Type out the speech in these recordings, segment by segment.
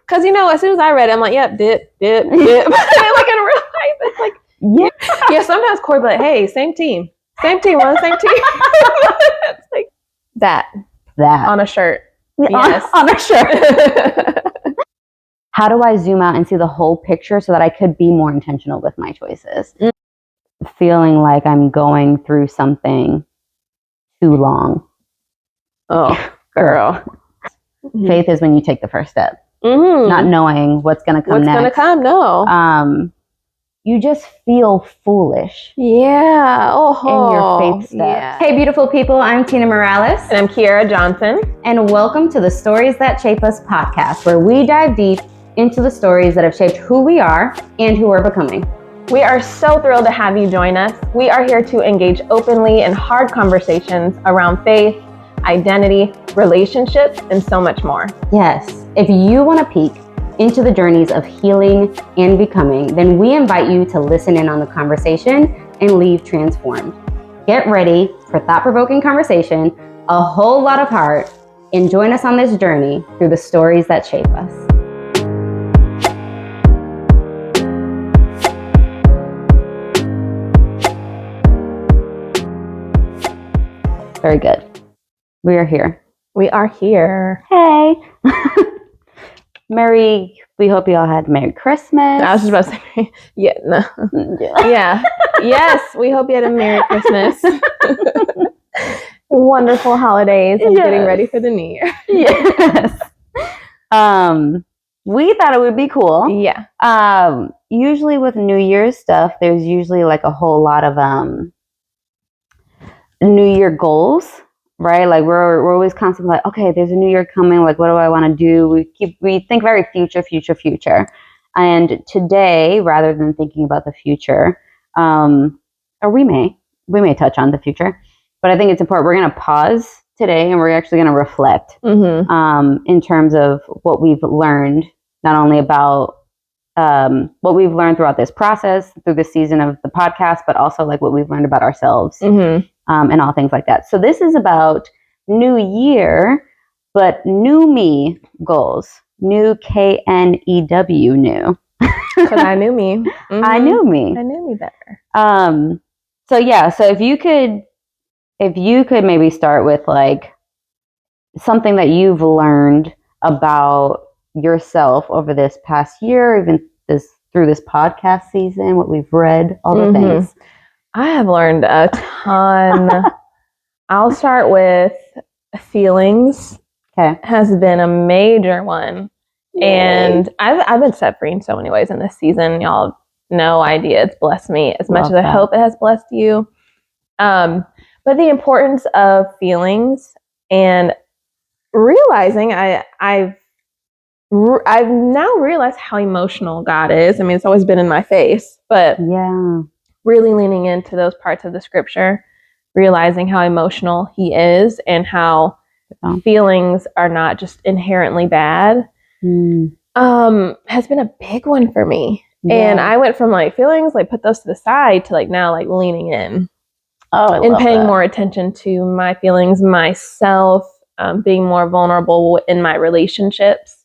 Because, as soon as I read it, I'm like, yep, dip. Like in real life, it's like, yeah, sometimes Corey be like, hey, same team, we're on the same team. It's like that on a shirt. Yes. On a shirt. How do I zoom out and see the whole picture so that I could be more intentional with my choices? Feeling like I'm going through something too long. Oh, girl. Faith is when you take the first step. Not knowing what's going to come next. What's going to come, no. You just feel foolish. Yeah. In your faith steps. Yeah. Hey, beautiful people. I'm Tina Morales. And I'm Kiera Johnson. And welcome to the Stories That Shape Us podcast, where we dive deep into the stories that have shaped who we are and who we're becoming. We are so thrilled to have you join us. We are here to engage openly in hard conversations around faith, identity, relationships, and so much more. Yes. If you want to peek into the journeys of healing and becoming, then we invite you to listen in on the conversation and leave transformed. Get ready for thought-provoking conversation, a whole lot of heart, and join us on this journey through the stories that shape us. Very good. We are here. We are here. Hey. We hope you all had Merry Christmas. I was just about to say, yeah, no. Yeah. Yes, we hope you had a Merry Christmas. Wonderful holidays and getting ready for the new year. Yes. We thought it would be cool. Yeah. Usually with New Year's stuff, there's usually like a whole lot of New Year goals. Right? Like we're always constantly like, okay, there's a new year coming. Like, what do I want to do? We think very future. And today, rather than thinking about the future, or we may touch on the future, but I think it's important. We're going to pause today and we're actually going to reflect, in terms of what we've learned, not only about, what we've learned throughout this process, through this season of the podcast, but also like what we've learned about ourselves. And all things like that. So this is about new year, but new me goals. New KNEW new. Because I knew me. I knew me. I knew me better. So yeah. So if you could maybe start with like something that you've learned about yourself over this past year, even through this podcast season, what we've read, all the things. I have learned a ton. I'll start with feelings. Okay. Has been a major one. Yay. And I've been set free in so many ways in this season. Y'all have no idea. It's blessed me as much as I hope it has blessed you. But the importance of feelings and realizing I've now realized how emotional God is. I mean, it's always been in my face, but yeah. Really leaning into those parts of the scripture, realizing how emotional he is and how feelings are not just inherently bad, has been a big one for me. Yeah. And I went from like feelings, like put those to the side, to like now like leaning in and paying more attention to my feelings, myself, being more vulnerable in my relationships.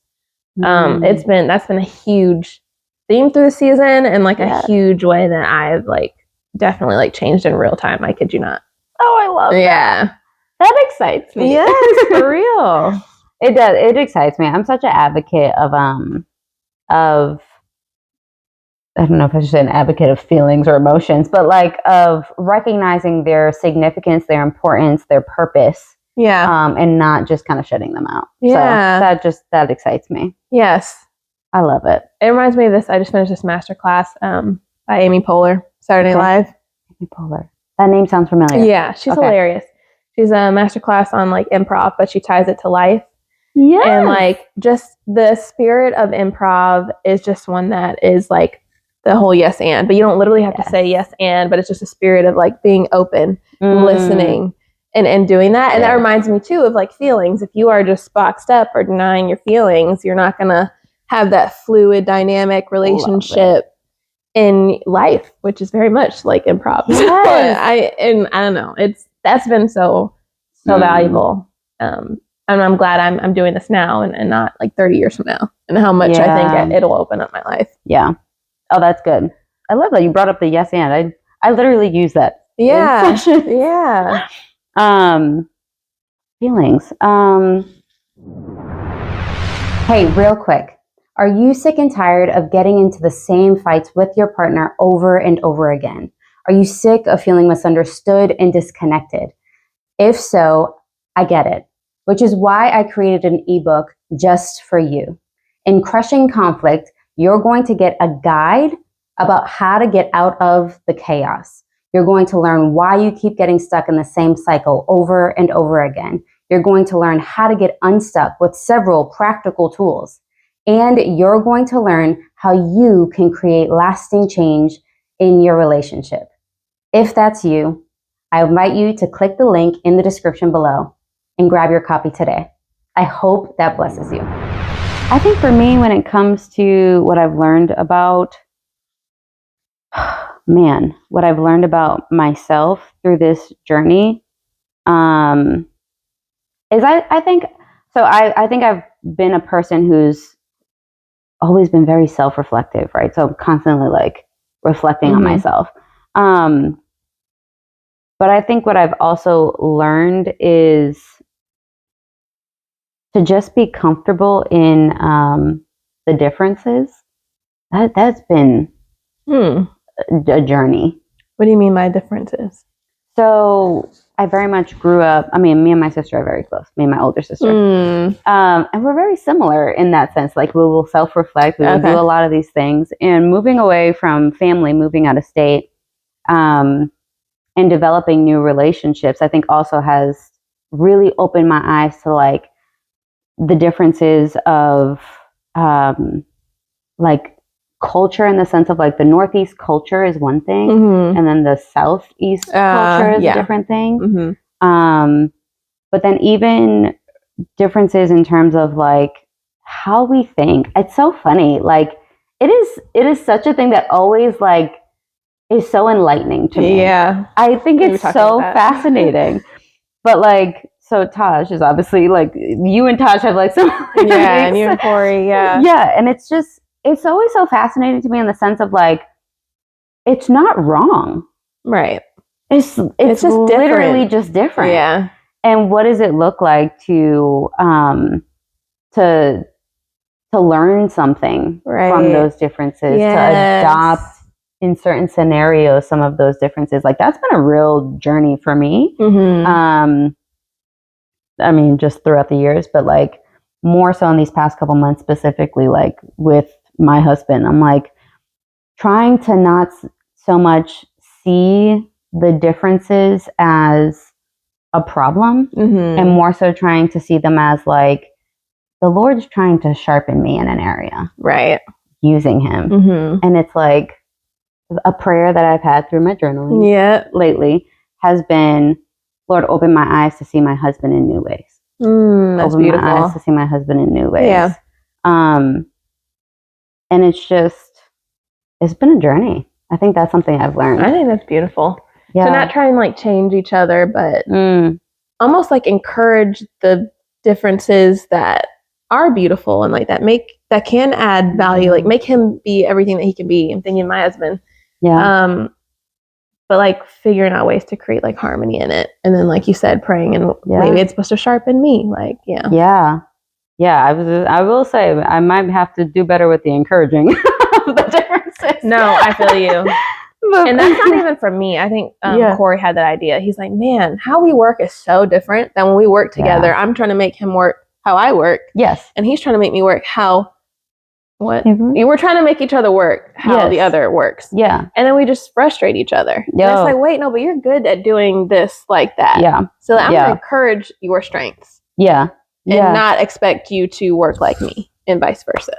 That's been a huge theme through the season, and like a huge way that I've like definitely like changed in real time. I kid you not. Oh, I love that. Yeah. That excites me. Yes, for real. It does. It excites me. I'm such an advocate of I don't know if I should say an advocate of feelings or emotions, but like of recognizing their significance, their importance, their purpose. Yeah. And not just kind of shutting them out. Yeah. So that excites me. Yes. I love it. It reminds me of this. I just finished this masterclass by Amy Poehler, Saturday Night Live. Amy Poehler. That name sounds familiar. Yeah, she's hilarious. She's a masterclass on like improv, but she ties it to life. Yeah. And like just the spirit of improv is just one that is like the whole yes and, but you don't literally have to say yes and, but it's just a spirit of like being open, listening, and doing that. And that reminds me too of like feelings. If you are just boxed up or denying your feelings, you're not going to have that fluid, dynamic relationship in life, which is very much like improv. Yes. I don't know. That's been so valuable And I'm glad I'm doing this now and not like 30 years from now, and how much I think it'll open up my life. Yeah. Oh, that's good. I love that you brought up the yes and. I literally use that. Yeah. Yeah. Feelings. Hey, real quick. Are you sick and tired of getting into the same fights with your partner over and over again? Are you sick of feeling misunderstood and disconnected? If so, I get it, which is why I created an ebook just for you. In Crushing Conflict, you're going to get a guide about how to get out of the chaos. You're going to learn why you keep getting stuck in the same cycle over and over again. You're going to learn how to get unstuck with several practical tools. And you're going to learn how you can create lasting change in your relationship. If that's you, I invite you to click the link in the description below and grab your copy today. I hope that blesses you. I think for me, when it comes to what I've learned about, what I've learned about myself through this journey, is I think I've been a person who's always been very self-reflective, right? So I'm constantly like reflecting on myself. But I think what I've also learned is to just be comfortable in the differences. That's been a journey. What do you mean by differences? So I very much grew up, me and my sister are very close, me and my older sister. And we're very similar in that sense. Like we will self-reflect, we will do a lot of these things. And moving away from family, moving out of state, and developing new relationships, I think also has really opened my eyes to like the differences of like culture, in the sense of like the Northeast culture is one thing, and then the Southeast culture is a different thing. But then even differences in terms of like how we think. It's so funny. Like it is such a thing that always like is so enlightening to me. Yeah. I think it's so fascinating. But like, so Taj is obviously like, you and Taj have like some and you and Corey, yeah, and it's always so fascinating to me in the sense of like, it's not wrong, right? It's just literally just different. Yeah. And what does it look like to learn something from those differences, to adopt in certain scenarios some of those differences? Like that's been a real journey for me. Just throughout the years, but like more so in these past couple months, specifically like with my husband, I'm like trying to not so much see the differences as a problem, and more so trying to see them as like the Lord's trying to sharpen me in an area, right? Using him. And it's like a prayer that I've had through my journaling lately has been, Lord, open my eyes to see my husband in new ways. That's open beautiful. my eyes to see my husband in new ways. Yeah. And it's been a journey. I think that's something I've learned. I think that's beautiful. Yeah. To not try and like change each other, but almost like encourage the differences that are beautiful and like that can add value, like make him be everything that he can be. I'm thinking of my husband. Yeah. But like figuring out ways to create like harmony in it. And then like you said, praying, and maybe it's supposed to sharpen me. Like, Yeah. I will say I might have to do better with the encouraging of the differences. No, I feel you. And that's not even from me. I think Corey had that idea. He's like, man, how we work is so different than when we work together. I'm trying to make him work how I work. Yes. And he's trying to make me work how we're trying to make each other work how the other works. Yeah. And then we just frustrate each other. And it's like, wait, no, but you're good at doing this like that. Yeah. So I'm going to encourage your strengths. Yeah. And not expect you to work like me, and vice versa.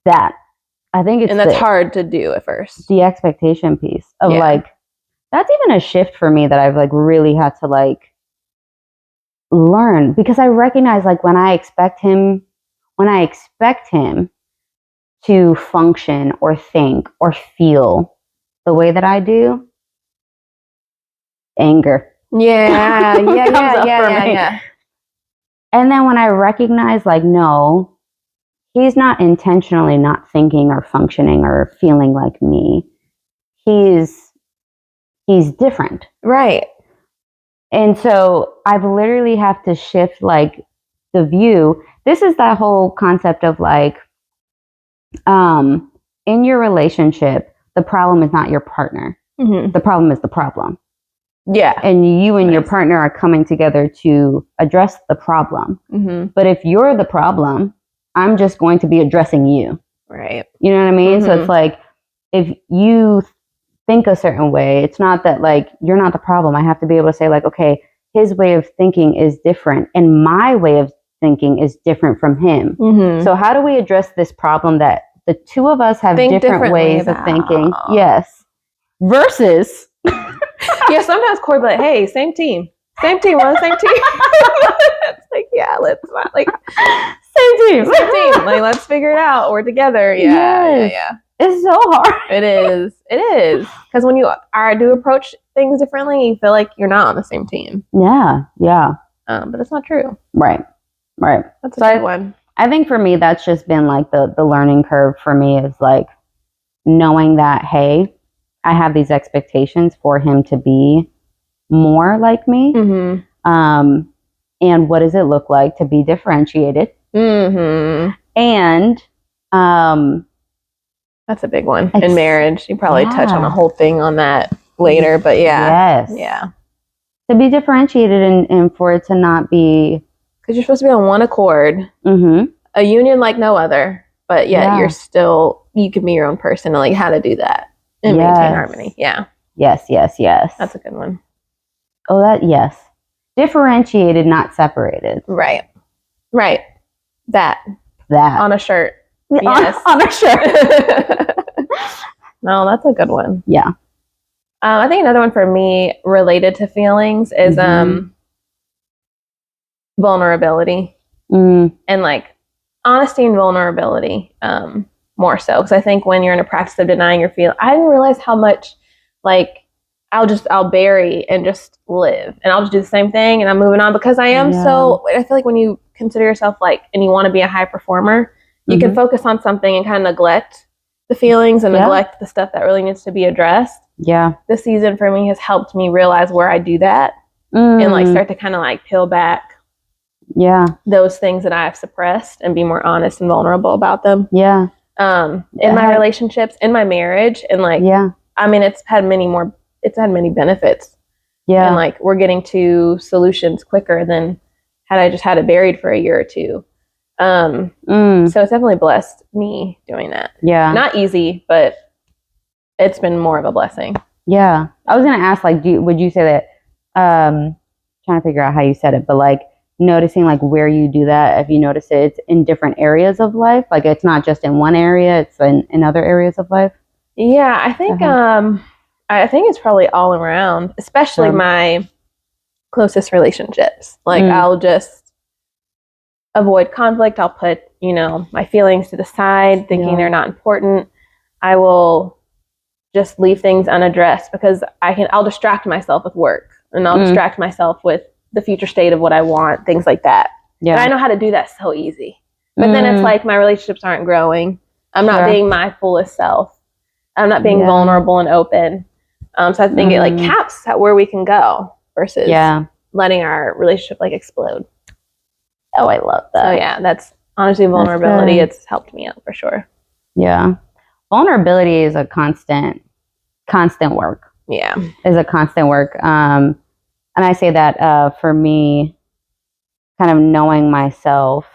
I think it's, and that's hard to do at first. The expectation piece of like, that's even a shift for me that I've like really had to like learn, because I recognize like when I expect him to function or think or feel the way that I do, anger. Yeah. And then when I recognize, like, no, he's not intentionally not thinking or functioning or feeling like me. He's different. Right. And so I've literally have to shift like the view. This is that whole concept of like, in your relationship, the problem is not your partner. Mm-hmm. The problem is the problem. Yeah. And you and your partner are coming together to address the problem. Mm-hmm. But if you're the problem, I'm just going to be addressing you. Right. You know what I mean? Mm-hmm. So it's like, if you think a certain way, it's not that like you're not the problem. I have to be able to say like, okay, his way of thinking is different and my way of thinking is different from him. Mm-hmm. So how do we address this problem that the two of us have different ways of thinking? Yes. Versus yeah, sometimes Corey be like, hey, same team. Same team, we're on the same team. It's like, yeah, let's not like same team. Like, let's figure it out. We're together. Yeah, yeah. It's so hard. It is. Because when you do approach things differently, you feel like you're not on the same team. Yeah. But it's not true. Right. That's a good one. I think for me, that's just been like the learning curve for me is like knowing that, hey, I have these expectations for him to be more like me. Mm-hmm. And what does it look like to be differentiated? Mm-hmm. And that's a big one in marriage. You probably touch on a whole thing on that later, but yeah. Yes. Yeah. To be differentiated and for it to not be... Because you're supposed to be on one accord. Mm-hmm. A union like no other, but yet you're still, you can be your own person and like how to do that and maintain harmony. Yeah. Yes. That's a good one. Oh, yes. Differentiated, not separated. Right. That. On a shirt. Yes. On a shirt. No, that's a good one. Yeah. I think another one for me related to feelings is vulnerability. And like honesty and vulnerability more so. Because I think when you're in a practice of denying your feelings, I didn't realize how much like I'll bury and just live and I'll just do the same thing and I'm moving on because I am so, I feel like when you consider yourself like, and you want to be a high performer, you can focus on something and kind of neglect the feelings and neglect the stuff that really needs to be addressed. Yeah. This season for me has helped me realize where I do that and like start to kind of like peel back those things that I have suppressed and be more honest and vulnerable about them. Yeah. In my relationships, in my marriage, and like, I mean, it's had many benefits. Yeah. And like, we're getting to solutions quicker than had I just had it buried for a year or two. So it's definitely blessed me doing that. Yeah. Not easy, but it's been more of a blessing. Yeah. I was going to ask, like, would you say that, trying to figure out how you said it, but like noticing like where you do that, if you notice it's in different areas of life, like it's not just in one area, it's in other areas of life. Yeah. I think, I think it's probably all around, especially my closest relationships. Like I'll just avoid conflict. I'll put, my feelings to the side, thinking they're not important. I will just leave things unaddressed because I'll distract myself with work and I'll distract myself with the future state of what I want, things like that. Yeah. And I know how to do that so easy. But then it's like my relationships aren't growing. I'm not being my fullest self. I'm not being vulnerable and open. So I think it like caps at where we can go versus letting our relationship like explode. Oh, I love that. So yeah, that's honestly vulnerability. It's helped me out for sure. Yeah. Vulnerability is a constant work. Yeah. Is a constant work. And I say that for me, kind of knowing myself.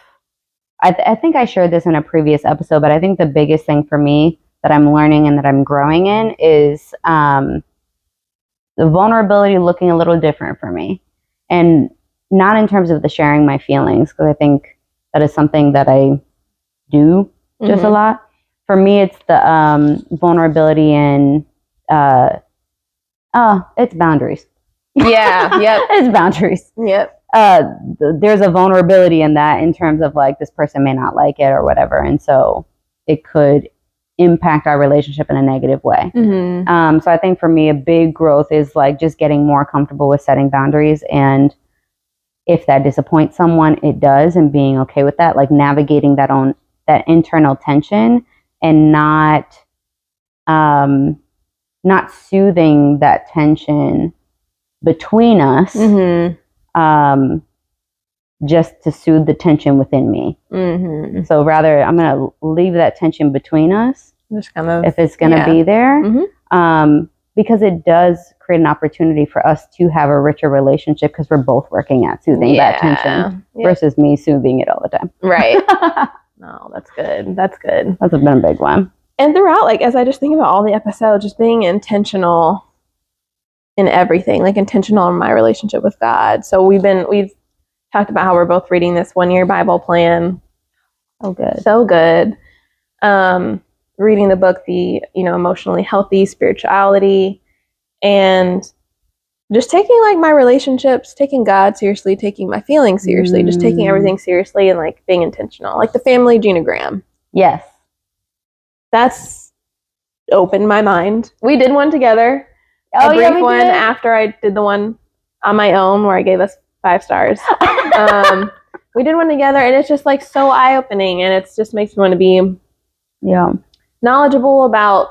I think I shared this in a previous episode, but I think the biggest thing for me that I'm learning and that I'm growing in is the vulnerability looking a little different for me. And not in terms of the sharing my feelings, because I think that is something that I do just a lot. For me, it's the vulnerability in, it's boundaries. Yeah, yep. It's boundaries. Yep. There's a vulnerability in that in terms of like, this person may not like it or whatever. And so it could impact our relationship in a negative way. So I think for me, a big growth is like just getting more comfortable with setting boundaries and if that disappoints someone, it does, and being okay with that, like navigating that internal tension and not soothing that tension between us, just to soothe the tension within me. So rather, I'm going to leave that tension between us, just kind of, if it's going to be there, because it does create an opportunity for us to have a richer relationship, because we're both working at soothing that tension versus me soothing it all the time. Right. No, that's good. That's good. That's been a big one. And throughout, like, as I just think about all the episodes, just being intentional in everything, like intentional in my relationship with God. So we've talked about how we're both reading this 1-year Bible plan. Oh, good. So good. Reading the book, the, Emotionally Healthy Spirituality, and just taking like my relationships, taking God seriously, taking my feelings seriously, just taking everything seriously and like being intentional. Like the family genogram. Yes. That's opened my mind. We did one together. Oh, a brief we one did. After I did the one on my own where I gave us 5 stars. We did one together, and it's just like so eye-opening, and it just makes me want to be knowledgeable about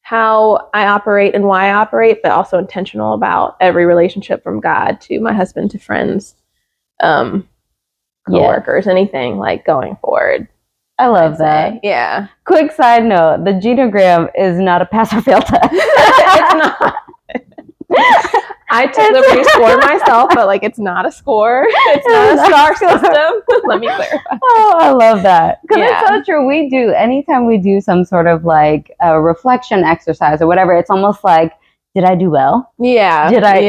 how I operate and why I operate, but also intentional about every relationship, from God to my husband to friends, coworkers, anything like going forward. I love that. Yeah. Quick side note, the genogram is not a pass or fail test. It's not. I took the liberty to score myself, but like it's not a score. It's not a star system. Let me clarify. Oh, I love that. Because it's so true. We do, anytime we do some sort of like a reflection exercise or whatever, it's almost like, did I do well? Yeah. Did I,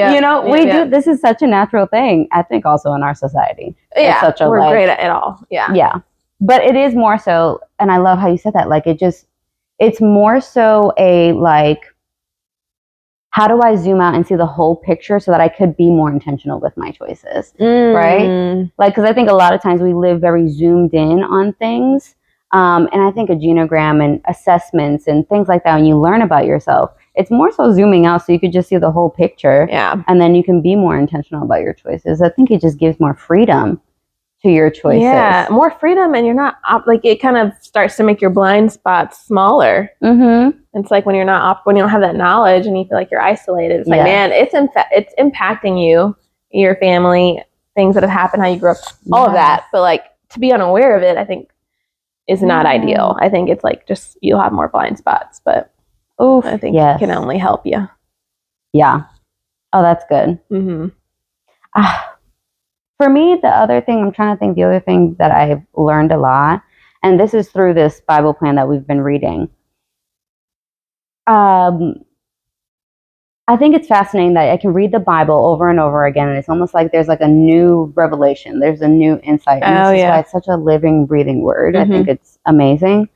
we do, this is such a natural thing, I think, also in our society. Yeah. It's we're great at it all. Yeah. Yeah. But it is more so, and I love how you said that, like it's more so a like, how do I zoom out and see the whole picture so that I could be more intentional with my choices, right? Like, because I think a lot of times we live very zoomed in on things. And I think a genogram and assessments and things like that, when you learn about yourself, it's more so zooming out so you could just see the whole picture. Yeah. And then you can be more intentional about your choices. I think it just gives more freedom to your choices. Yeah, more freedom, and you're not like, it kind of starts to make your blind spots smaller. It's like when you're not when you don't have that knowledge and you feel like you're isolated. It's like, man, it's impacting you, your family, things that have happened, how you grew up, all of that. But like to be unaware of it, I think is not ideal. I think it's like just you'll have more blind spots, but I think it can only help you. Yeah. Oh, that's good. For me, the other thing that I've learned a lot, and this is through this Bible plan that we've been reading. I think it's fascinating that I can read the Bible over and over again, and it's almost like there's like a new revelation. There's a new insight. And this is why it's such a living, breathing word. I think it's amazing.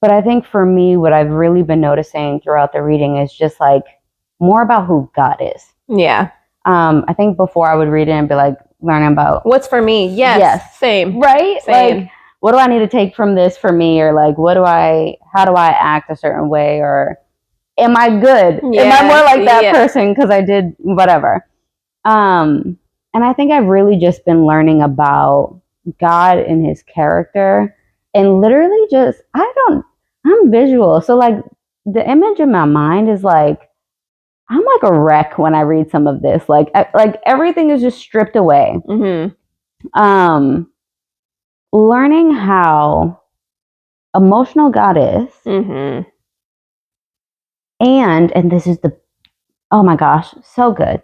But I think for me, what I've really been noticing throughout the reading is just like more about who God is. Yeah. I think before I would read it and be like, learning about what's for me. Yes. Same. Right? Same. Like, what do I need to take from this for me? Or like, how do I act a certain way? Or am I good? Am I more like that person because I did whatever? And I think I've really just been learning about God and his character, and literally just, I'm visual. So like the image in my mind is like, I'm like a wreck when I read some of this. Like everything is just stripped away. Learning how emotional God is, and this is oh my gosh, so good.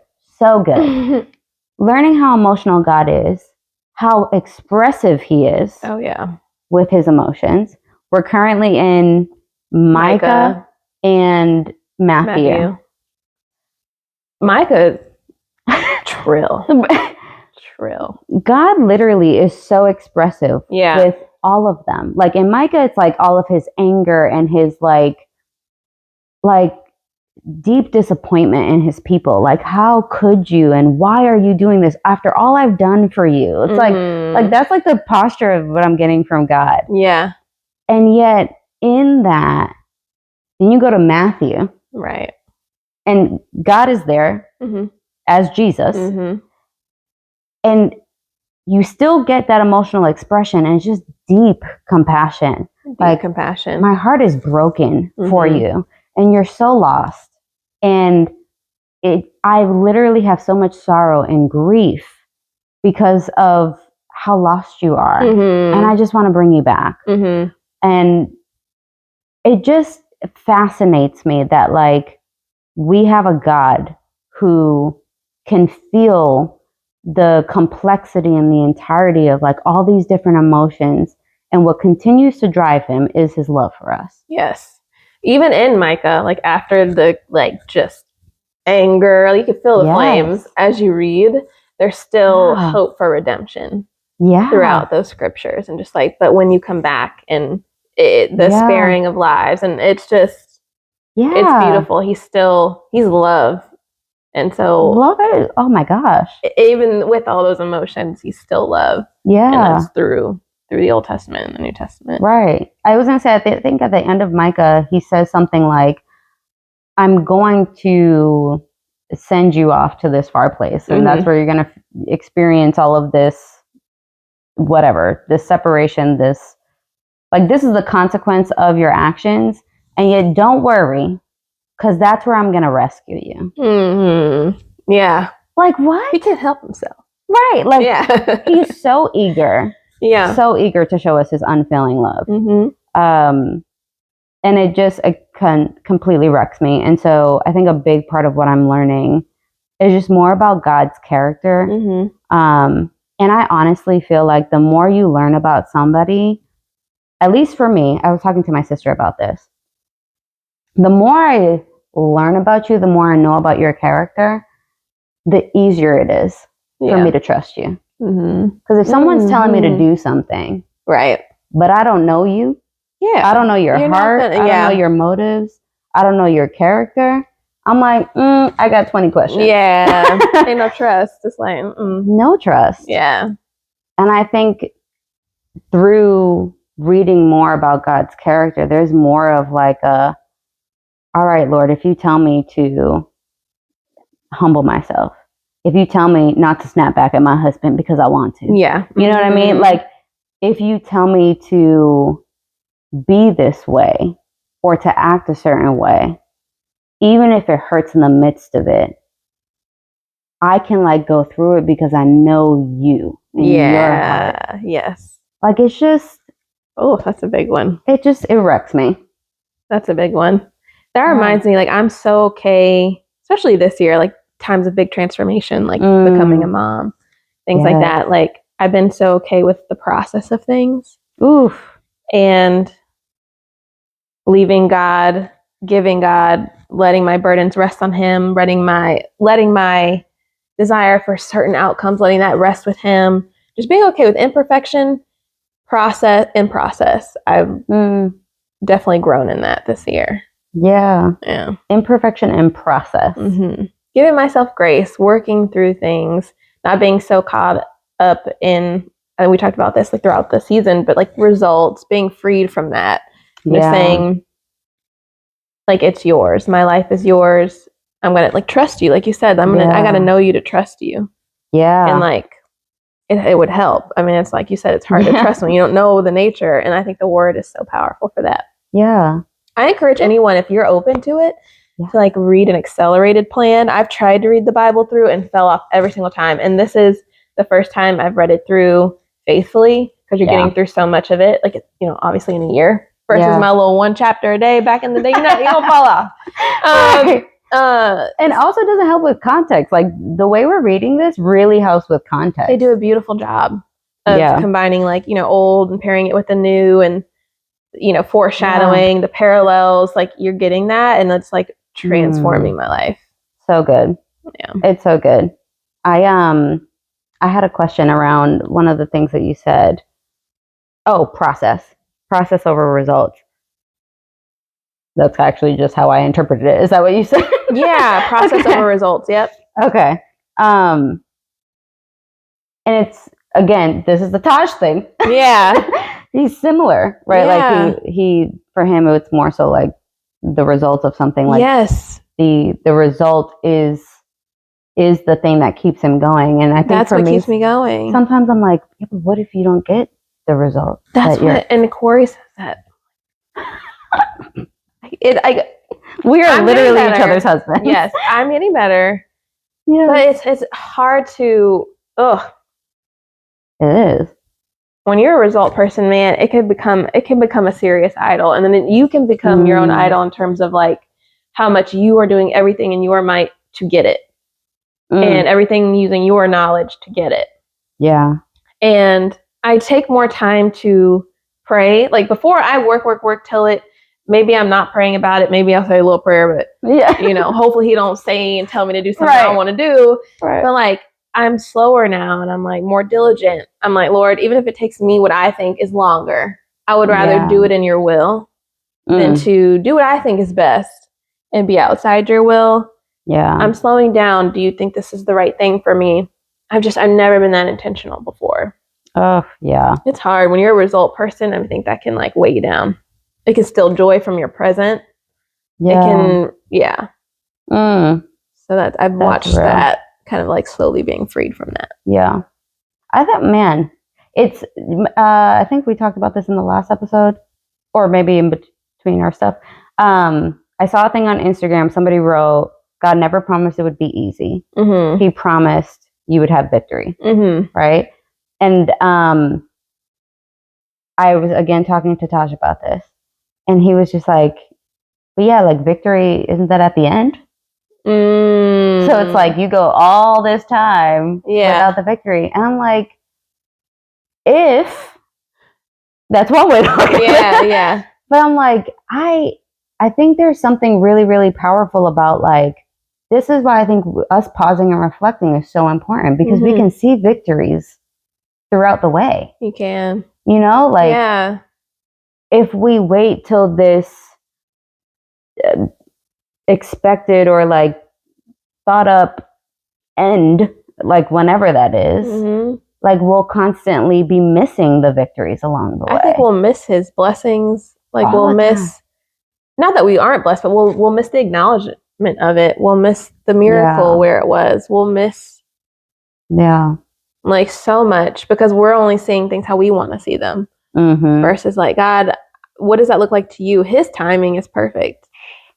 Learning how emotional God is, how expressive he is. Oh yeah, with his emotions. We're currently in Micah and Matthew. Micah, trill. God literally is so expressive with all of them. Like in Micah, it's like all of his anger and his like deep disappointment in his people. Like, how could you, and why are you doing this after all I've done for you? It's like that's like the posture of what I'm getting from God. Yeah. And yet in that, then you go to Matthew. Right. And God is there as Jesus. And you still get that emotional expression, and it's just deep compassion. Deep compassion. My heart is broken for you, and you're so lost. And I literally have so much sorrow and grief because of how lost you are. And I just want to bring you back. And it just fascinates me that like we have a God who can feel the complexity and the entirety of like all these different emotions, and what continues to drive him is his love for us. Yes. Even in Micah, like after the like just anger, you could feel the flames as you read, there's still hope for redemption throughout those scriptures. And just like, but when you come back and the sparing of lives, and it's just it's beautiful. He's love. And so love it. Oh my gosh. Even with all those emotions, he's still love. Yeah. And that's through the Old Testament and the New Testament. Right. I was going to say, I think at the end of Micah, he says something like, I'm going to send you off to this far place. And that's where you're going to experience all of this, whatever, this separation, this is the consequence of your actions. And yet don't worry, because that's where I'm going to rescue you. Yeah. Like what? He can't help himself. Right. Like he's so eager. Yeah. So eager to show us his unfailing love. And it completely wrecks me. And so I think a big part of what I'm learning is just more about God's character. And I honestly feel like the more you learn about somebody, at least for me, I was talking to my sister about this. The more I learn about you, the more I know about your character, the easier it is for me to trust you. Because if someone's telling me to do something, right, but I don't know you, I don't know your heart, I don't know your motives, I don't know your character, I'm like, I got 20 questions. Yeah, ain't no trust. It's like, no trust. Yeah. And I think through reading more about God's character, there's more of like all right, Lord, if you tell me to humble myself, if you tell me not to snap back at my husband because I want to. Yeah. You know what I mean? Like, if you tell me to be this way or to act a certain way, even if it hurts in the midst of it, I can like go through it because I know you and your heart. Yes. Like, it's just, oh, that's a big one. It wrecks me. That's a big one. That reminds me, like, I'm so okay, especially this year, like times of big transformation, like becoming a mom, things like that. Like, I've been so okay with the process of things. And leaving God, giving God, letting my burdens rest on him, letting my desire for certain outcomes, letting that rest with him, just being okay with imperfection, process. I've definitely grown in that this year. Yeah. Imperfection and process. Giving myself grace, working through things, not being so caught up in, and we talked about this like throughout the season, but like results, being freed from that. Just saying, like, it's yours. My life is yours. I'm gonna like trust you, like you said. I gotta know you to trust you. And like it would help. I mean, it's like you said, it's hard to trust when you don't know the nature. And I think the word is so powerful for that. I encourage anyone, if you're open to it, to like read an accelerated plan. I've tried to read the Bible through and fell off every single time. And this is the first time I've read it through faithfully, because you're getting through so much of it, like, obviously in a year versus my little one chapter a day back in the day. You don't fall off. And also doesn't help with context. Like, the way we're reading this really helps with context. They do a beautiful job of combining like, old and pairing it with the new, and foreshadowing the parallels. Like, you're getting that, and it's like transforming my life. So good. It's so good. I had a question around one of the things that you said. Process over results. That's actually just how I interpreted it. Is that what you said? Yeah, process over results. Yep. Okay. And it's, again, this is the Taj thing. Yeah. He's similar, right? Yeah. Like he for him, it's more so like the result of something. Like, the result is is the thing that keeps him going. And I think that's for what me, keeps me going. Sometimes I'm like, yeah, but what if you don't get the result? That's what, and Corey says that. We are I'm literally each other's husbands. Yes, I'm getting better. Yeah, but it's hard to. Ugh, it is. When you're a result person, man, it can become a serious idol, and then you can become your own idol in terms of like how much you are doing everything in your might to get it, and everything using your knowledge to get it. Yeah. And I take more time to pray. Like before I work till it. Maybe I'm not praying about it. Maybe I'll say a little prayer, but hopefully he don't say and tell me to do something I don't want to do. Right. But like I'm slower now, and I'm like more diligent. I'm like, Lord, even if it takes me what I think is longer, I would rather do it in your will than to do what I think is best and be outside your will. Yeah. I'm slowing down. Do you think this is the right thing for me? I've never been that intentional before. Oh, yeah. It's hard when you're a result person. I think that can like weigh you down. It can steal joy from your present. Yeah. It can, yeah. So I've watched that kind of like slowly being freed from that. Yeah. I thought, man, it's, I think we talked about this in the last episode, or maybe in between our stuff. I saw a thing on Instagram. Somebody wrote, God never promised it would be easy. Mm-hmm. He promised you would have victory. Mm-hmm. Right? And I was, again, talking to Taj about this. And he was just like, but yeah, like victory, isn't that at the end? So it's like you go all this time without the victory. And I'm like, if that's one way to look at it. Yeah. But I'm like, I think there's something really, really powerful about like, this is why I think us pausing and reflecting is so important, because we can see victories throughout the way. You can. Like, if we wait till this expected or like thought up end, like whenever that is, like we'll constantly be missing the victories along the way. I think we'll miss his blessings. Like we'll miss, not that we aren't blessed, but we'll miss the acknowledgement of it. We'll miss the miracle where it was. We'll miss like so much, because we're only seeing things how we want to see them versus like, God, what does that look like to you? His timing is perfect.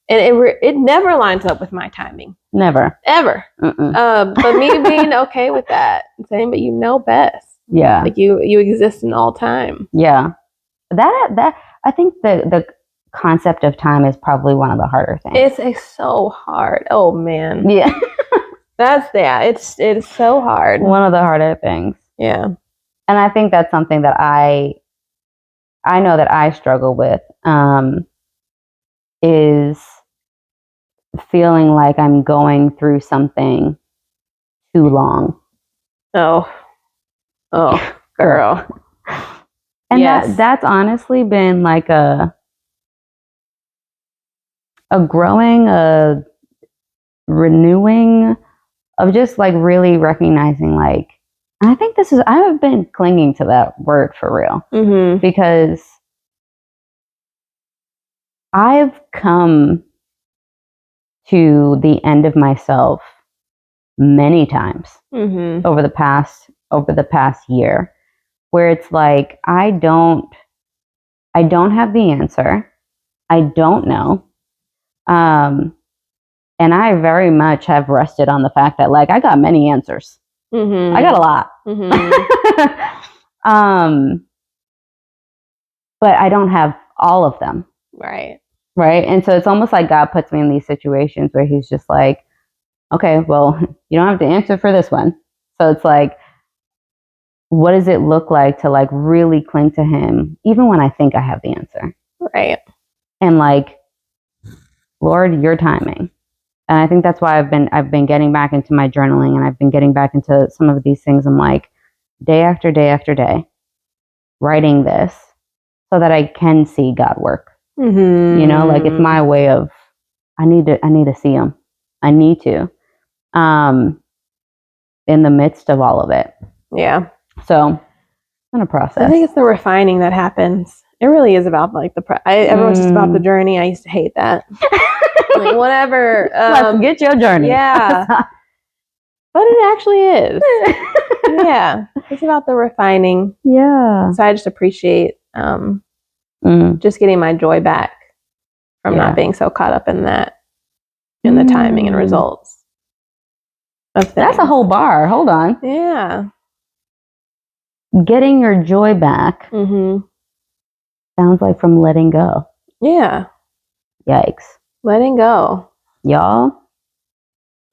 And it never lines up with my timing. Never. Ever. But me being okay with that and saying, but you know best. Yeah. Like you exist in all time. Yeah. That I think the concept of time is probably one of the harder things. It's so hard. Oh man. Yeah. It's so hard. One of the harder things. Yeah. And I think that's something that I know that I struggle with, is feeling like I'm going through something too long. Oh, girl. And that's honestly been like a growing, a renewing of just like really recognizing like, and I think I have been clinging to that word for real, because I've come to the end of myself many times over the past year, where it's like I don't have the answer. I don't know. And I very much have rested on the fact that like I got many answers. I got a lot. But I don't have all of them. Right. Right. And so it's almost like God puts me in these situations where he's just like, okay, well, you don't have to answer for this one. So it's like, what does it look like to like really cling to him, even when I think I have the answer? Right. And like, Lord, your timing. And I think that's why I've been getting back into my journaling, and I've been getting back into some of these things. I'm like, day after day after day, writing this so that I can see God work. Like it's my way of, I need to see him. I need to, in the midst of all of it. Yeah. So it's been a process. I think it's the refining that happens. It really is about like everyone's just about the journey. I used to hate that. Like whatever. Let's get your journey. Yeah. But it actually is. Yeah. It's about the refining. Yeah. So I just appreciate just getting my joy back from not being so caught up in that, in the timing and results of things. That's a whole bar. Hold on. Yeah. Getting your joy back sounds like from letting go. Yeah. Yikes. Letting go. Y'all,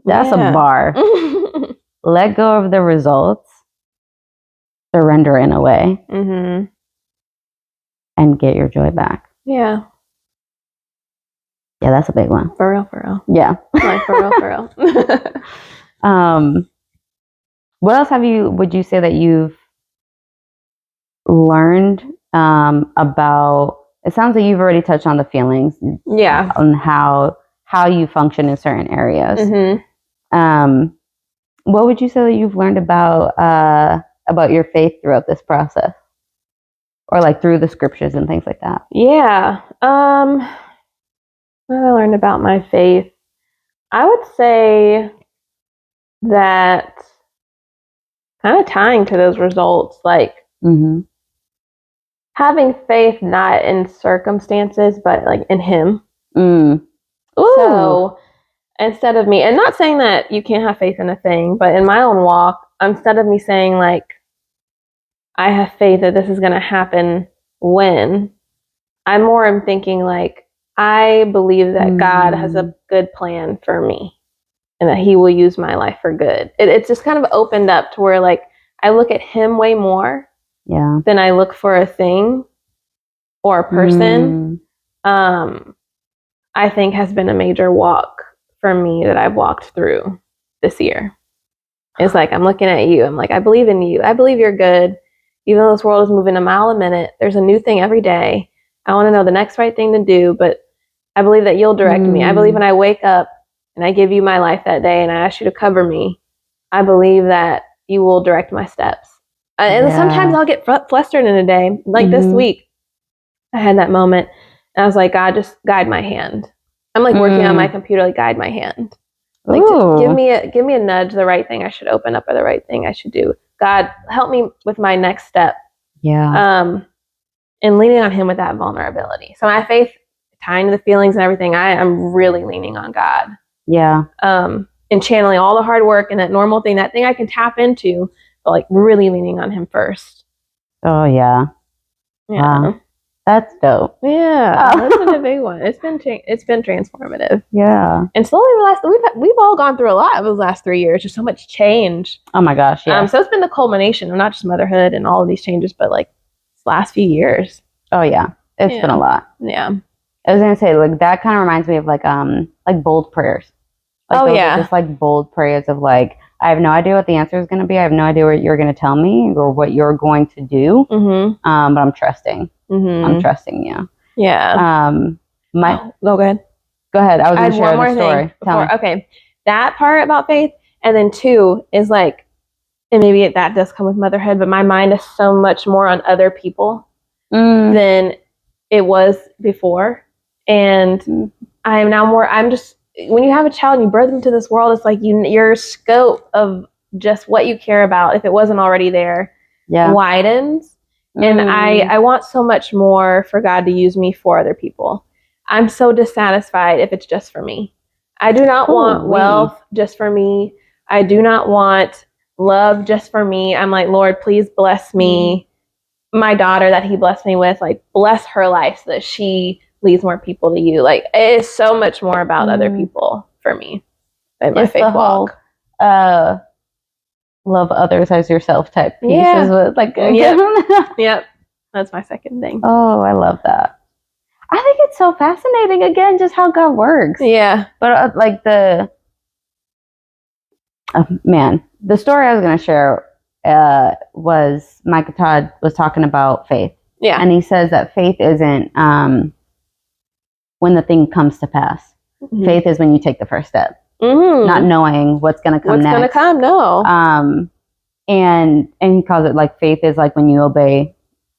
that's a bar. Let go of the results, surrender in a way, and get your joy back. Yeah. Yeah, that's a big one. For real. Yeah. Like, for real. What else would you say that you've learned about, it sounds like you've already touched on the feelings. Yeah. On how you function in certain areas. What would you say that you've learned about your faith throughout this process? Or like through the scriptures and things like that? Yeah. What have I learned about my faith? I would say that kind of tying to those results, like having faith not in circumstances, but like in Him. So instead of me, and not saying that you can't have faith in a thing, but in my own walk, instead of me saying like, I have faith that this is going to happen when, I more am thinking like, I believe that God has a good plan for me and that He will use my life for good. It's just kind of opened up to where like I look at Him way more than I look for a thing or a person. I think has been a major walk for me that I've walked through this year. It's like, I'm looking at you. I'm like, I believe in you. I believe you're good. Even though this world is moving a mile a minute, there's a new thing every day. I want to know the next right thing to do, but I believe that you'll direct me. I believe when I wake up and I give you my life that day and I ask you to cover me, I believe that you will direct my steps. And sometimes I'll get flustered in a day. Like this week, I had that moment. And I was like, God, just guide my hand. I'm like working on my computer, like guide my hand. Like give me a nudge, the right thing I should open up or the right thing I should do. God, help me with my next step. Yeah. And leaning on Him with that vulnerability. So my faith, tying to the feelings and everything, I'm really leaning on God. Yeah. And channeling all the hard work and that normal thing, that thing I can tap into, but like really leaning on Him first. Oh yeah. Yeah. Wow. That's dope. Yeah, that's been a big one. It's been transformative. Yeah, and slowly we've all gone through a lot of those last 3 years. Just so much change. Oh my gosh, yeah. So it's been the culmination of not just motherhood and all of these changes, but like this last few years. Oh yeah, it's been a lot. Yeah, I was gonna say like that kind of reminds me of like bold prayers. Like, just like bold prayers of like, I have no idea what the answer is going to be. I have no idea what you're going to tell me or what you're going to do. But I'm trusting. I'm trusting you. Yeah. Go ahead. Go ahead. I was going to share the story. Okay. That part about faith. And then 2 is like, and maybe that does come with motherhood, but my mind is so much more on other people than it was before. And I am now more, when you have a child and you birth them into this world, it's like your scope of just what you care about, if it wasn't already there, widens. And I want so much more for God to use me for other people. I'm so dissatisfied if it's just for me. I do not want wealth just for me. I do not want love just for me. I'm like, Lord, please bless me. My daughter that He blessed me with, like bless her life so that she leads more people to you. Like it is so much more about other people for me in my faith walk. Love others as yourself type piece is what, like yep. That's my second thing. Oh, I love that. I think it's so fascinating again just how God works. Yeah. But like the story I was going to share was Micah Todd was talking about faith. Yeah. And he says that faith isn't when the thing comes to pass. Faith is when you take the first step. Not knowing what's going to come next. What's going to come, no. And he calls it like faith is like when you obey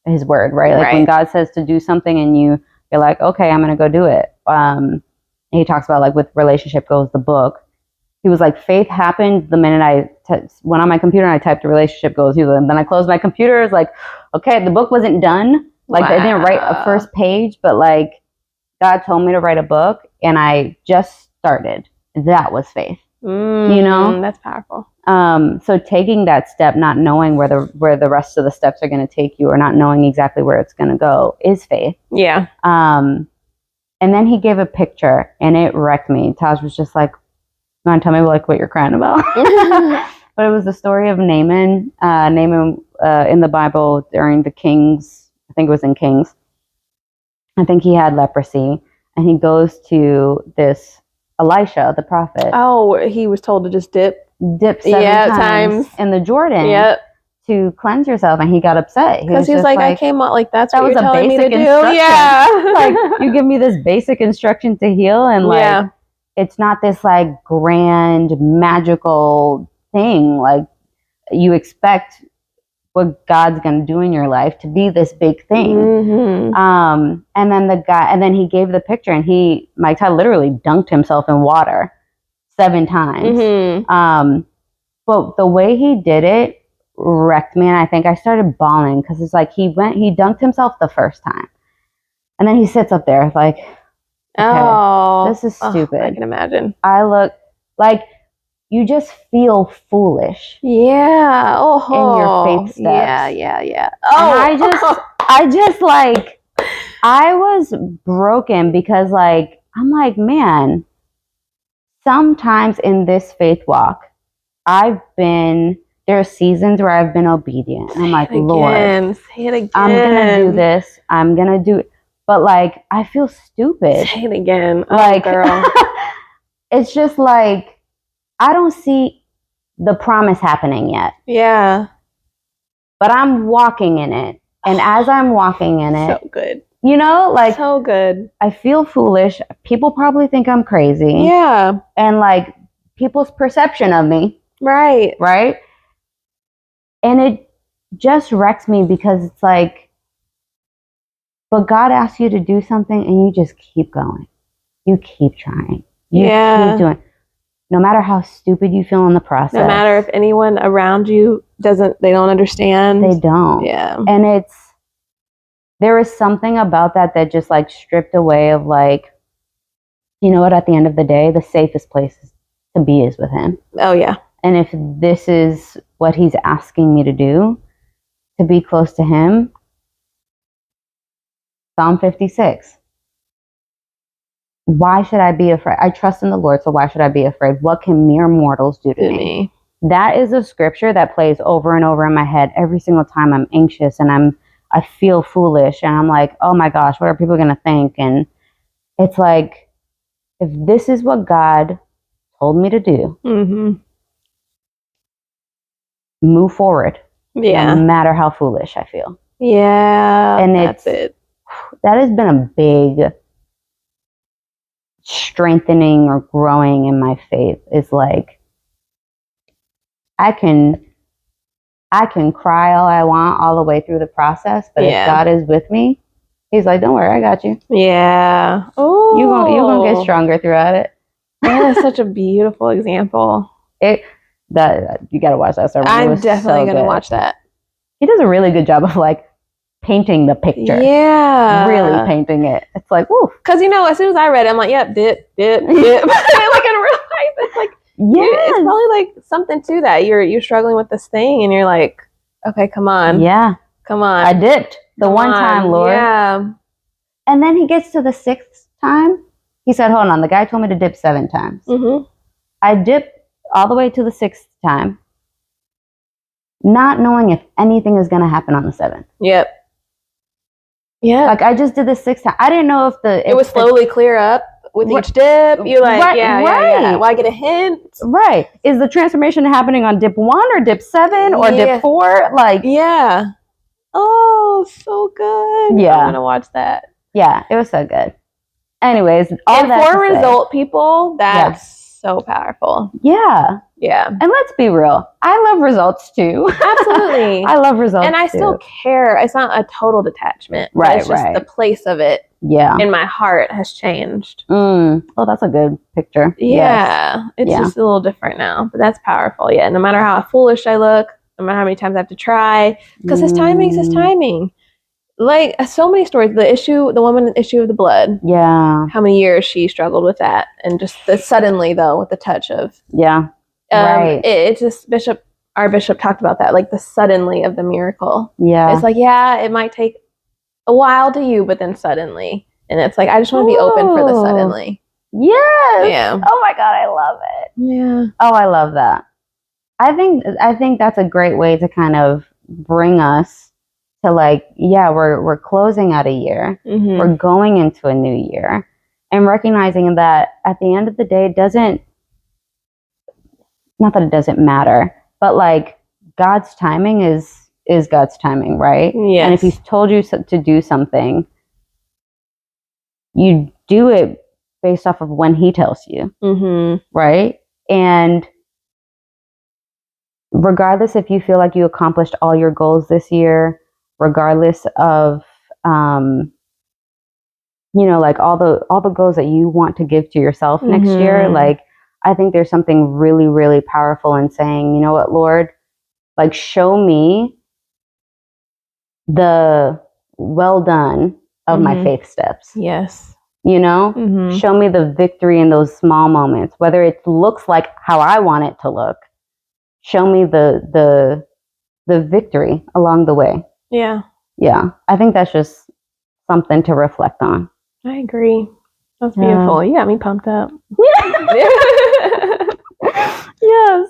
His word, right? Like when God says to do something and you're like, okay, I'm going to go do it. He talks about like with relationship goes the book. he was like, faith happened the minute I went on my computer and I typed the relationship goals. He was, and then I closed my computer. It's like, okay, the book wasn't done. Like I didn't write a first page, but like God told me to write a book and I just started. That was faith. You know? That's powerful. So taking that step, not knowing where the rest of the steps are going to take you or not knowing exactly where it's going to go is faith. Yeah. And then he gave a picture and it wrecked me. Taj was just like, you want to tell me like what you're crying about? But it was the story of Naaman. Naaman in the Bible during the Kings, I think it was in Kings. I think he had leprosy and he goes to this Elisha, the prophet. Oh, he was told to just dip 7 times in the Jordan to cleanse yourself, and he got upset because he's like, I came out like that's that what was you're a telling me basic to do. instruction. Yeah, like you give me this basic instruction to heal, and like it's not this like grand magical thing. Like you expect what God's gonna do in your life to be this big thing. And then he gave the picture, and Mike Todd literally dunked himself in water 7 times. But the way he did it wrecked me, and I think I started bawling because it's like he dunked himself the first time, and then he sits up there like, okay, this is stupid. I can imagine. I look like you just feel foolish. Yeah. In your faith steps. Yeah. Oh, and I just like, I was broken because like, I'm like, man, sometimes in this faith walk, there are seasons where I've been obedient. And I'm like, Lord, say it again. I'm going to do this. I'm going to do it. But like, I feel stupid. Say it again. Like, girl. It's just like, I don't see the promise happening yet. Yeah. But I'm walking in it. And as I'm walking in it. So good. You know, like. So good. I feel foolish. People probably think I'm crazy. Yeah. And like people's perception of me. Right. Right. And it just wrecks me because it's like, but God asks you to do something and you just keep going. You keep trying. You keep doing. No matter how stupid you feel in the process. No matter if anyone around you they don't understand. They don't. Yeah. And there is something about that just like stripped away of like, you know what, at the end of the day, the safest place to be is with him. Oh yeah. And if this is what he's asking me to do, to be close to him, Psalm 56. Why should I be afraid? I trust in the Lord, so why should I be afraid? What can mere mortals do to me? That is a scripture that plays over and over in my head every single time I'm anxious and I feel foolish and I'm like, oh my gosh, what are people going to think? And it's like, if this is what God told me to do, move forward. Yeah. No matter how foolish I feel. Yeah. And that's it. That has been a big strengthening or growing in my faith. Is like, I can cry all I want all the way through the process, but if God is with me, he's like, don't worry, I got you. Yeah. Oh, you're gonna get stronger throughout it. That is such a beautiful example. You gotta watch that sermon. I'm definitely gonna watch that. He does a really good job of like painting the picture. Yeah. Really painting it. It's like, woo. Because as soon as I read it, I'm like, yep, dip. Like in real life, it's like, it's probably like something to that. You're struggling with this thing and you're like, okay, come on. Yeah. Come on. I dipped the one time, Lord. Yeah. And then he gets to the 6th time. He said, hold on, the guy told me to dip 7 times. I dipped all the way to the 6th time, not knowing if anything is going to happen on the 7th. Yep. Yeah. Like I just did the 6th time. I didn't know if it would slowly clear up with each dip. You're like, yeah. Well, I get a hint. Right. Is the transformation happening on dip 1 or dip 7 or dip 4? Like, yeah. Oh, so good. Yeah. I'm going to watch that. Yeah, it was so good. Anyways, and for result people, that's so powerful. Yeah. Yeah. And let's be real. I love results too. Absolutely. I love results and I still care. It's not a total detachment. Right. It's just the place of it. Yeah. And my heart has changed. Oh, that's a good picture. Yeah. Yes. It's just a little different now, but that's powerful. Yeah. No matter how foolish I look, no matter how many times I have to try, because his timing is his timing. Like so many stories, the woman issue of the blood. Yeah. How many years she struggled with that, and just suddenly though, with the touch of right. It's just our bishop talked about that, like the suddenly of the miracle. Yeah. It's like it might take a while to you, but then suddenly, and it's like I just want to be open for the suddenly. Yes. Yeah. Oh my God, I love it. Yeah. Oh, I love that. I think that's a great way to kind of bring us to like, we're closing out a year. Mm-hmm. We're going into a new year, and recognizing that at the end of the day, it doesn't matter, but like God's timing is God's timing, right? Yes. And if He's told you to do something, you do it based off of when He tells you, right? And regardless if you feel like you accomplished all your goals this year, regardless of like all the goals that you want to give to yourself next year, like I think there's something really, really powerful in saying, you know what, Lord, like show me the well done of my faith steps. Yes. Show me the victory in those small moments, whether it looks like how I want it to look. Show me the victory along the way. Yeah. Yeah. I think that's just something to reflect on. I agree. That's beautiful. You got me pumped up. Yes.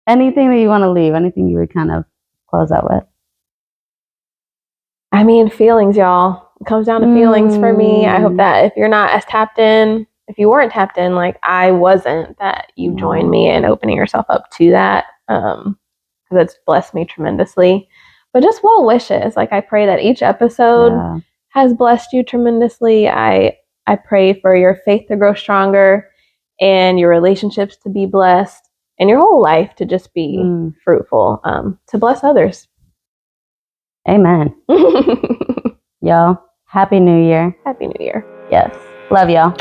Anything that you want to leave? Anything you would kind of close out with? I mean, feelings, y'all. It comes down to feelings for me. I hope that if you're not as tapped in, if you weren't tapped in like I wasn't, that you join me in opening yourself up to that. Because it's blessed me tremendously. But just well wishes. Like I pray that each episode has blessed you tremendously. I pray for your faith to grow stronger and your relationships to be blessed and your whole life to just be fruitful, to bless others. Amen. Y'all, Happy New Year. Happy New Year. Yes. Love y'all.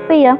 See ya.